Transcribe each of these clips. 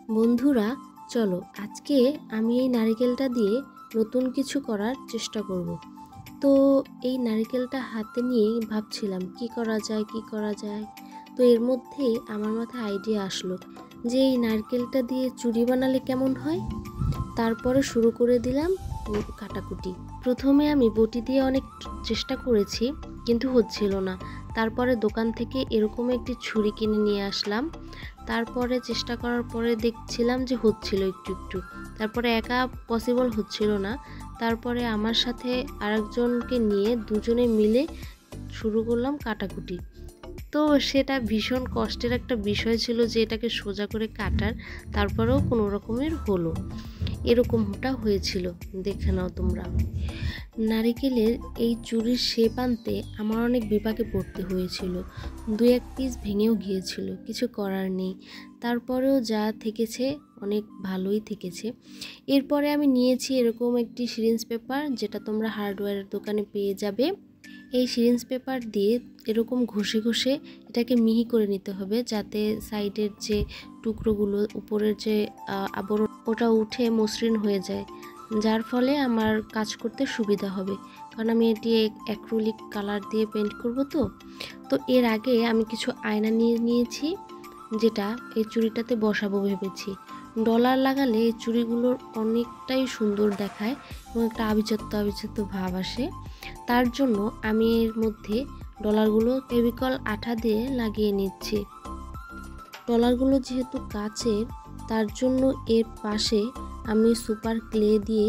বন্ধুরা, চলো আজকে আমি এই নারকেলটা দিয়ে নতুন কিছু করার চেষ্টা করব। তো এই নারকেলটা হাতে নিয়েই ভাবছিলাম কি করা যায়। তো এর মধ্যেই আমার মাথায় আইডিয়া আসলো যে এই নারকেলটা দিয়ে চুড়ি বানালে কেমন হয়। তারপরে শুরু করে দিলাম কাটাকুটি। প্রথমে আমি বটি দিয়ে অনেক চেষ্টা করেছি, কিন্তু হচ্ছিল না। তারপরে দোকান থেকে এরকম একটি ছুরি কিনে নিয়ে আসলাম। তারপরে চেষ্টা করার পরে দেখছিলাম যে হচ্ছিল একটু একটু। তারপরে একা পসিবল হচ্ছিল না। তারপরে আমার সাথে আরেকজনকে নিয়ে দুজনে মিলে শুরু করলাম কাটাকুটি। তো সেটা ভীষণ কষ্টের একটা বিষয় ছিল যে এটাকে সোজা করে কাটার। তারপরেও কোনো রকমের হলো, এরকমটা হয়েছিল, দেখে নাও তোমরা। নারিকেলের এই চুড়ির শেপ আনতে আমার অনেক বিপাকে পড়তে হয়েছিল। দু এক পিস ভেঙেও গিয়েছিল, কিছু করার নেই। তারপরেও যা থেকেছে অনেক ভালোই থেকেছে। এরপরে আমি নিয়েছি এরকম একটি সিরিঞ্জ পেপার, যেটা তোমরা হার্ডওয়্যারের দোকানে পেয়ে যাবে। এই সিরিঞ্জ পেপার দিয়ে এরকম ঘষে ঘষে এটাকে মিহি করে নিতে হবে, যাতে সাইডের যে টুকরোগুলো, উপরের যে আবরণ, ওটা উঠে মসৃণ হয়ে যায়, যার ফলে আমার কাজ করতে সুবিধা হবে। কারণ আমি এটি অ্যাক্রিলিক কালার দিয়ে পেন্ট করব। তো এর আগে আমি কিছু আয়না নিয়ে নিয়েছি, যেটা এই চুড়িটাতে বসাবো ভেবেছি। ডলার লাগালে এই চুড়িগুলোর অনেকটাই সুন্দর দেখায় এবং একটা আভিজাত্য আভিজাত্য ভাব আসে। তার জন্য আমি এর মধ্যে ডলারগুলো ফেভিকল আঠা দিয়ে লাগিয়ে নিচ্ছি। ডলারগুলো যেহেতু কাচের, তার জন্য এর পাশে আমি সুপার ক্লে দিয়ে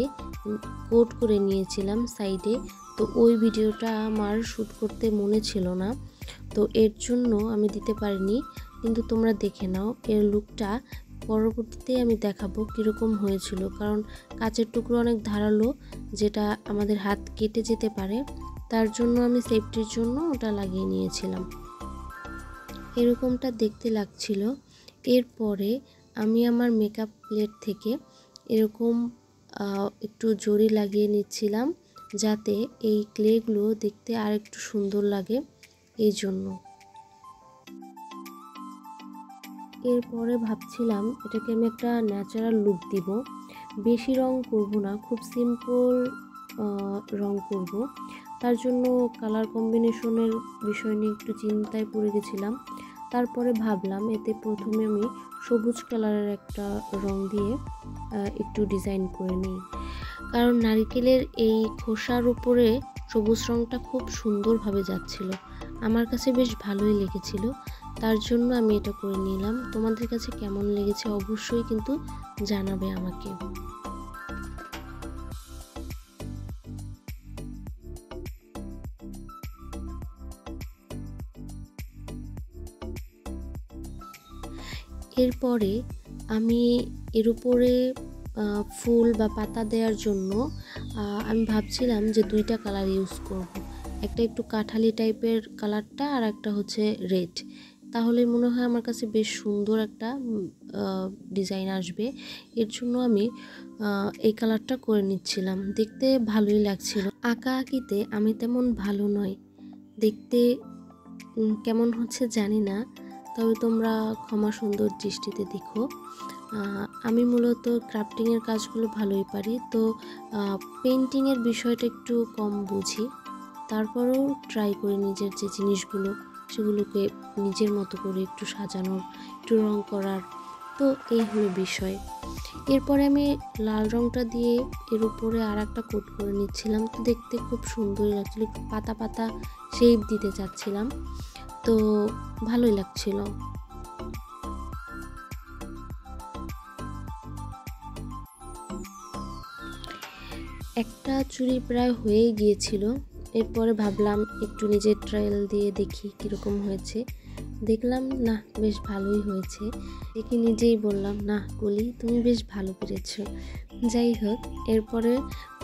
কোট করে নিয়েছিলাম সাইডে। তো ওই ভিডিওটা আমার শ্যুট করতে মনে ছিল না, তো এর জন্য আমি দিতে পারিনি। কিন্তু তোমরা দেখে নাও এর লুকটা, পরবর্তীতে আমি দেখাবো কীরকম হয়েছিল। কারণ কাচের টুকরো অনেক ধারালো, যেটা আমাদের হাত কেটে যেতে পারে। তার জন্য আমি সেফটির জন্য ওটা লাগিয়ে নিয়েছিলাম। এরকমটা দেখতে লাগছিল। এরপরে আমি আমার মেকআপ প্লেট থেকে এরকম একটু জরি লাগিয়ে নিচ্ছিলাম, যাতে এই ক্লেগুলো দেখতে আর একটু সুন্দর লাগে, এই জন্য। এরপরে ভাবছিলাম এটাকে আমি একটা ন্যাচারাল লুক দিব। বেশি রং করব না, খুব সিম্পল রং করব। তার জন্য কালার কম্বিনেশনের বিষয় নিয়ে একটু চিন্তায় পড়ে গেছিলাম। তারপরে ভাবলাম এতে প্রথমে আমি সবুজ কালারের একটা রং দিয়ে একটু ডিজাইন করে নিই। কারণ নারকেলের এই খোসার উপরে সবুজ রংটা খুব সুন্দরভাবে যাচ্ছিল, আমার কাছে বেশ ভালোই লেগেছিল। তার জন্য আমি এটা করে নিলাম। তোমাদের কাছে কেমন লেগেছে অবশ্যই কিন্তু জানাবে আমাকে। এরপরে আমি এর উপরে ফুল বা পাতা দেওয়ার জন্য আমি ভাবছিলাম যে দুইটা কালার ইউজ করব। একটা একটু কাঠালি টাইপের কালারটা, আর একটা হচ্ছে রেড। তাহলে মনে হয় আমার কাছে বেশ সুন্দর একটা ডিজাইন আসবে। এর জন্য আমি এই কালারটা করে নিচ্ছিলাম। দেখতে ভালোই লাগছিল। আঁকা আঁকিতে আমি তেমন ভালো নই, দেখতে কেমন হচ্ছে জানি না, তবে তোমরা ক্ষমা সুন্দর দৃষ্টিতে দেখো। আমি মূলত ক্রাফটিংয়ের কাজগুলো ভালোই পারি, তো পেন্টিংয়ের বিষয়টা একটু কম বুঝি। তারপরেও ট্রাই করি নিজের যে জিনিসগুলো, সেগুলোকে নিজের মতো করে একটু সাজানোর, একটু রং করার। তো এই হলো বিষয়। এরপরে আমি লাল রংটা দিয়ে এর উপরে আর একটা কোট করে নিচ্ছিলাম। তো দেখতে খুব সুন্দরই লাগছিল, একটু পাতা পাতা শেপ দিতে চাচ্ছিলাম, তো ভালোই লাগছিল। একটা চুড়ি প্রায় হয়ে গিয়েছিল। এরপরে ভাবলাম একটু নিজের ট্রায়াল দিয়ে দেখি কীরকম হয়েছে। দেখলাম না, বেশ ভালোই হয়েছে। দেখে নিজেই বললাম, না কলি, তুমি বেশ ভালো পেরেছো। যাই হোক, এরপরে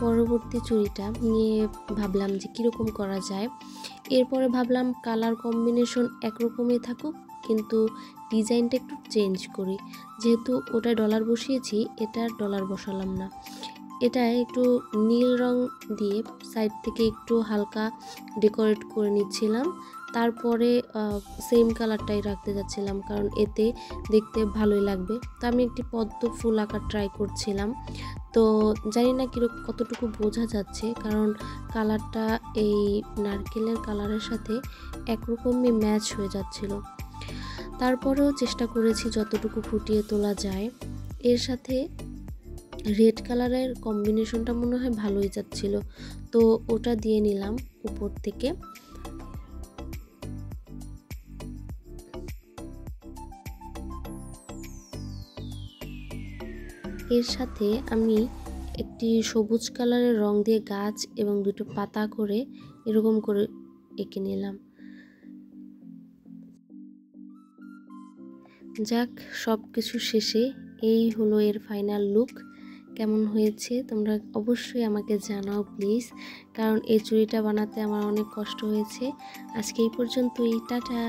পরবর্তী চুড়িটা নিয়ে ভাবলাম যে কীরকম করা যায়। এরপরে ভাবলাম কালার কম্বিনেশন একরকমই থাকুক, কিন্তু ডিজাইনটা একটু চেঞ্জ করি। যেহেতু ওটা ডলার বসিয়েছি, এটা ডলার বসালাম না। এটা একটু নীল রং দিয়ে সাইড থেকে একটু হালকা ডেকোরেট করে নিচ্ছিলাম, তারপরে সেম কালারটাই রাখতে যাচ্ছিলাম, কারণ এতে দেখতে ভালোই লাগবে। তো আমি একটি পদ্ম ফুল আঁকার ট্রাই করছিলাম। তো জানি না কতটুকু বোঝা যাচ্ছে, কারণ কালারটা এই নারকেলের কালারের সাথে একরকমই ম্যাচ হয়ে যাচ্ছিল। তারপরেও চেষ্টা করেছি যতটুকু ফুটিয়ে তোলা যায়। এর সাথে রেড কালারের কম্বিনেশনটা মনে হয় ভালোই যাচ্ছিল, তো ওটা দিয়ে নিলাম উপর থেকে। এর সাথে আমি একটি সবুজ কালারের রং দিয়ে গাছ এবং দুটো পাতা করে এরকম করে এঁকে নিলাম। যাক, সব কিছু শেষে এই হলো এর ফাইনাল লুক। কেমন হয়েছে তোমরা অবশ্যই আমাকে জানাও প্লিজ, কারণ এই চুড়িটা বানাতে আমার অনেক কষ্ট হয়েছে। আজকে এই পর্যন্তই, টাটা।